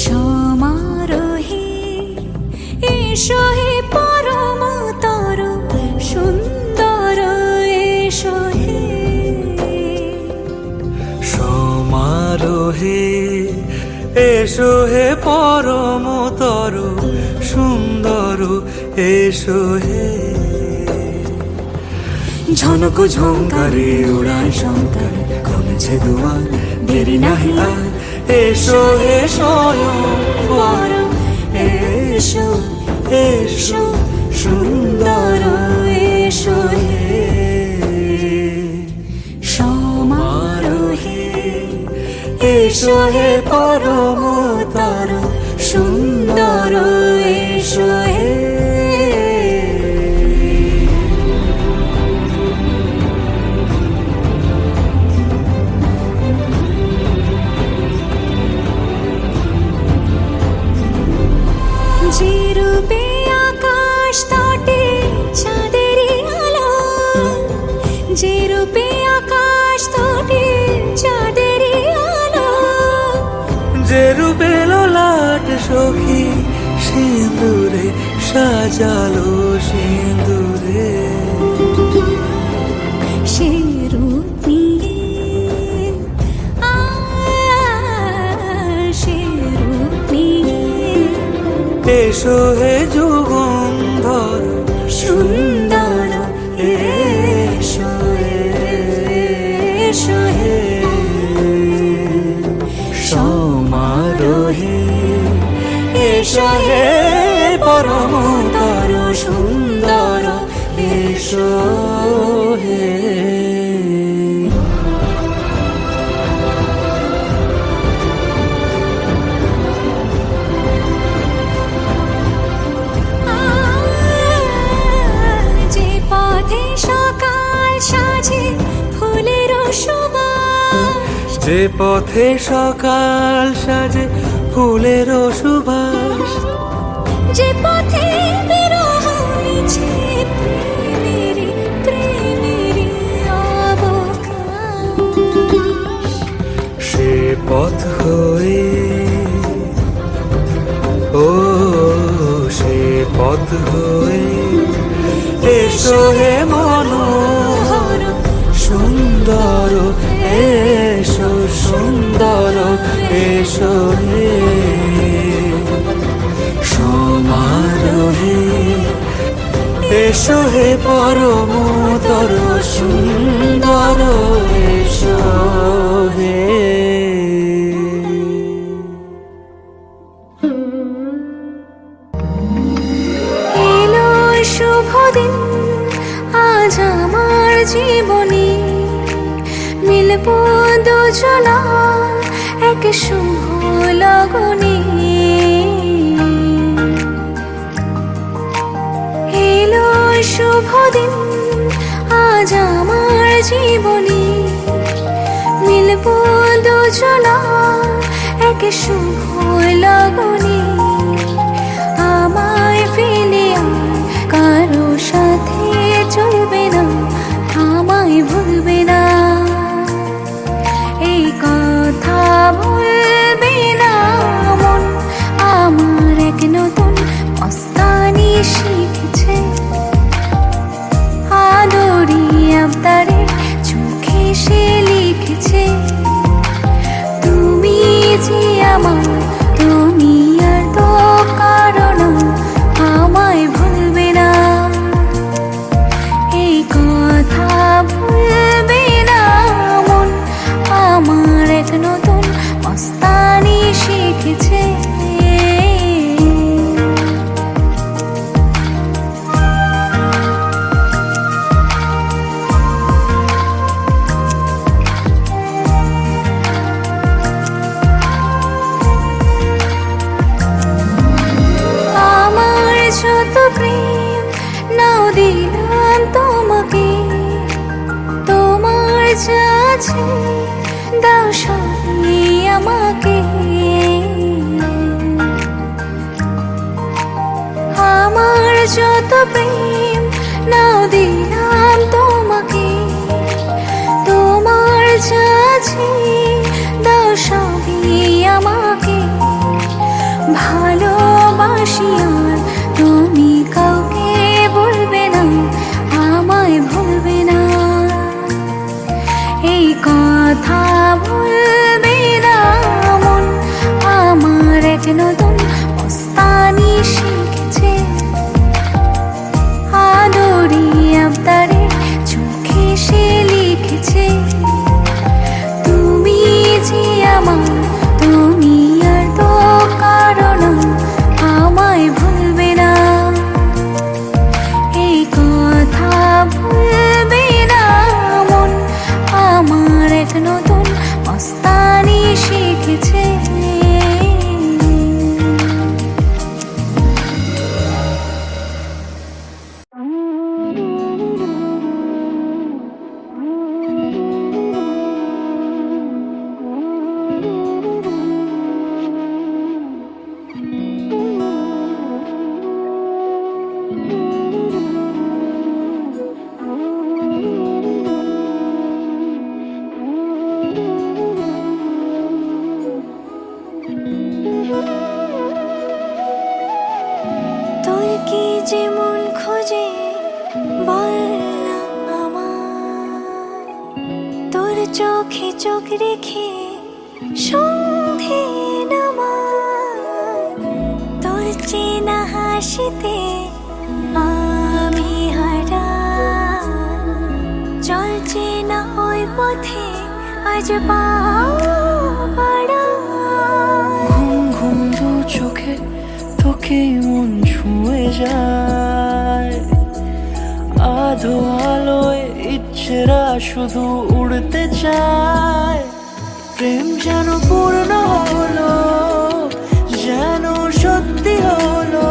সমারোহে এসো হে পরমতর সুন্দর এসো হে। সমারোহে এসো হে পরমতর সুন্দর এসো হে। ঝনক ঝঙ্কারে উড়ায় শঙ্কর খুলেছে দুয়ার, দেরি নাহি আর এসো হে স্বয়ং বর। এসো এসো সুন্দর এসো হে। সমারোহে এসো হে পরমতর সুন্দর এসো হে। যে রূপে আকাশ তটে চাঁদেরই আলো, যে রূপে আকাশ তটে চাঁদেরই আলো, যে রূপে ললাট সখী সিঁদুরে সাজালো সিঁদুরে। সে রূপ নিয়ে সে রূপ নিয়ে এসো হে যুগন্ধর সুন্দর এসো এসো হে। সমারোহে এসো হে পরমতর সুন্দর এসো হে। যে পথে সকাল সাজে ফুলের সুবাস, যে পথে সকাল সাজে ফুলের সুবাস, যে পথে বিরহ মিছে প্রেমেরই প্রেমেরই অবকাশ, সে পথ হয়ে ও সে পথ হয়ে এসো হে মনোহর সুন্দর এসো সুন্দর এসো হে। সমারোহে এসো হে পরমতর সুন্দর এসো হে। এলো শুভ দিন আজ আমার জীবনে, মিলব দুজনা এক শুভ লগনে। এলো শুভ দিন আজ আমার জীবনে, মিলব দুজনা এক শুভ লগনে। আমায় ফেলে আর কারো সাথে চলবে না, আমায় ভুলবে না, এই কথা ভুলবে না মন। আমার এক নতুন মস্তানি শিখেছে, আদরি আবদারে চোখে সে লিখেছে, তুমি যে আমার তুমি আর তো কারণ আমায় ভুলবে না, এই কথা ভুলবে না মন। আমার এক নতুন মস্তানি শিখেছে। যত প্রেম নাও দিলাম তোমাকে, তোমার যা আছে দাও সবই আমাকে। আমার যত প্রেম নাও দিলাম তোমাকে, তোমার চোখে চোখ রেখে সন্ধে নামায়, তোর চেনা হাসিতে আমি হারাই। চল চেনা ওই পথে আজ পা বাড়াই। ঘুম ঘুম দু চোখে তোকে মন ছুঁয়ে যায়, আধো আলোয় ইচ্ছেরা শুধু উড়তে চায়। প্রেম যেন পূর্ণ হলো, যেন সত্যি হলো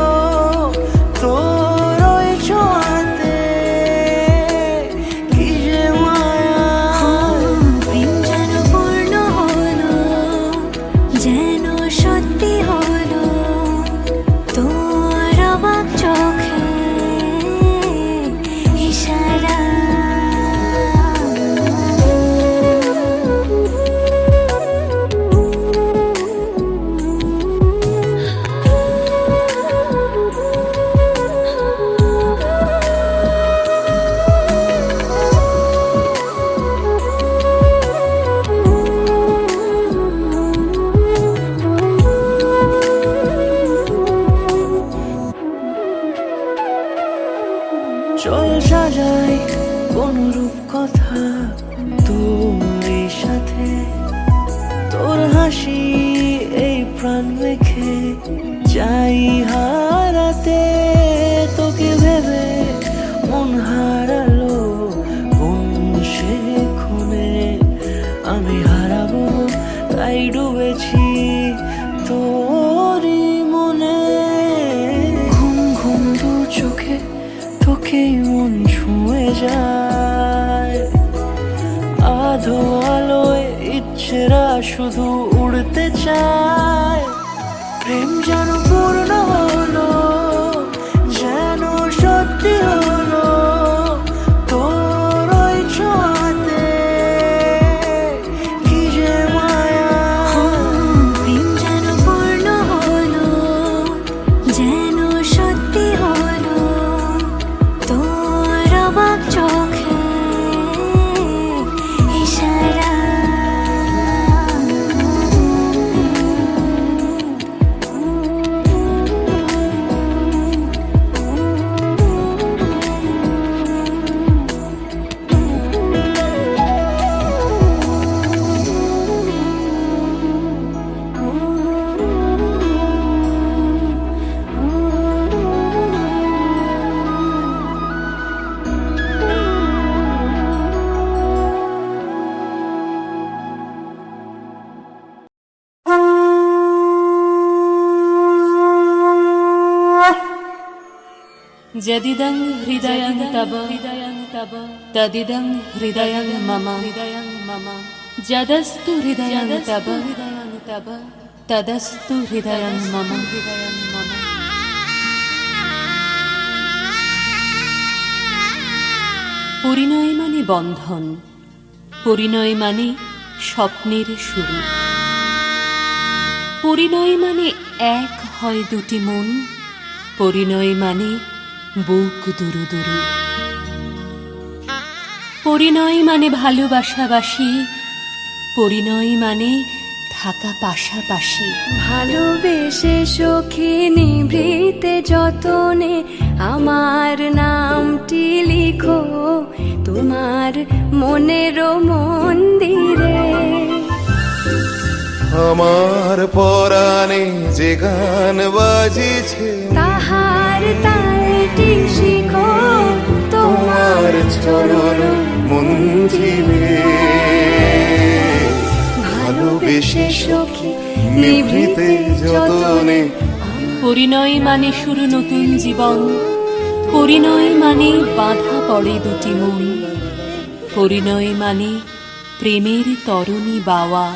তোর ওই ছোঁয়াতে, কি যে মায়া। প্রেম যেন পূর্ণ হলো, যেন সত্যি হলো তোর অবাক চোখে ইশারা। চল সাজাই কোন রূপ কথা তোর সাথে, তোর হাসি এই প্রাণ মেখে চাই হারাতে। তোকে ভেবে মন হারালো কোন সে ক্ষণে, আমি হারাবো তাই ডুবেছি তোরই মনে। ঘুম ঘুম দু চোখে তোকে মন ছুঁয়ে যায়, আধো আলোয় ইচ্ছেরা শুধু উড়তে চায়। প্রেম যেন পূর্ণ হলো, যেন সত্যি হলো তোর ওই ছোঁয়াতে, কি যে মায়া। প্রেম যেন পূর্ণ হলো, যেন সত্যি হলো তোর অবাক চোখে ইশারা। যদিদং হৃদয়ং তব তদিদং হৃদয়ং মম যদস্তু হৃদয়ং তব তদস্তু হৃদয়ং মম। পরিণয় মানে বন্ধন, পরিণয় মানে স্বপ্নের শুরু, পরিণয় মানে এক হয় দুটি মন, পরিণয় মানে বুক দুরু দুরু। পরিণয় মানে ভালোবাসাবাসি, পরিণয় মানে থাকা পাশাপাশি। ভালোবেসে সখী নিভৃতে যতনে আমার নামটি লিখো তোমার মনের মন্দিরে। আমার পরাণে যে গান বাজিছে তাহার তালটি শিখো তোমার চরণ মঞ্জিলে। ভালোবেসে সখী নিভৃতে যতনে। পরিণয় মানে শুরু নতুন জীবন, পরিণয় মানে বাঁধা পড়ে দুটি মন, পরিণয় মানে প্রেমের তরণী বাওয়া।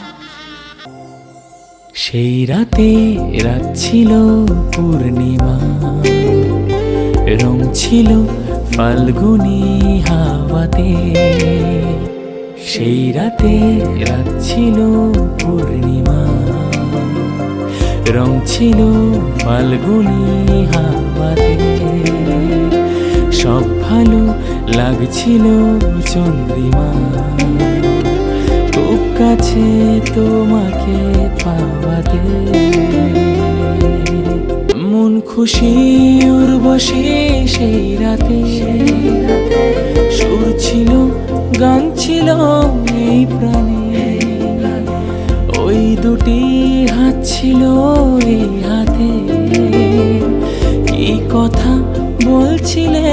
সেই রাতে রাত ছিল পূর্ণিমা, রং ছিল ফাল্গুনি হাওয়াতে। সেই রাতে রাত ছিল পূর্ণিমা, রং ছিল ফাল্গুনি হাওয়াতে। সব ভালো লাগছিল চন্দ্রিমা, খুব কাছে তোমাকে পাওয়াতে মন খুশি উর্বশী সেই রাতে সুর ছিল গান ছিল এই প্রাণে ওই দুটি হাত ছিল এই হাতে কি কথা বলছিলে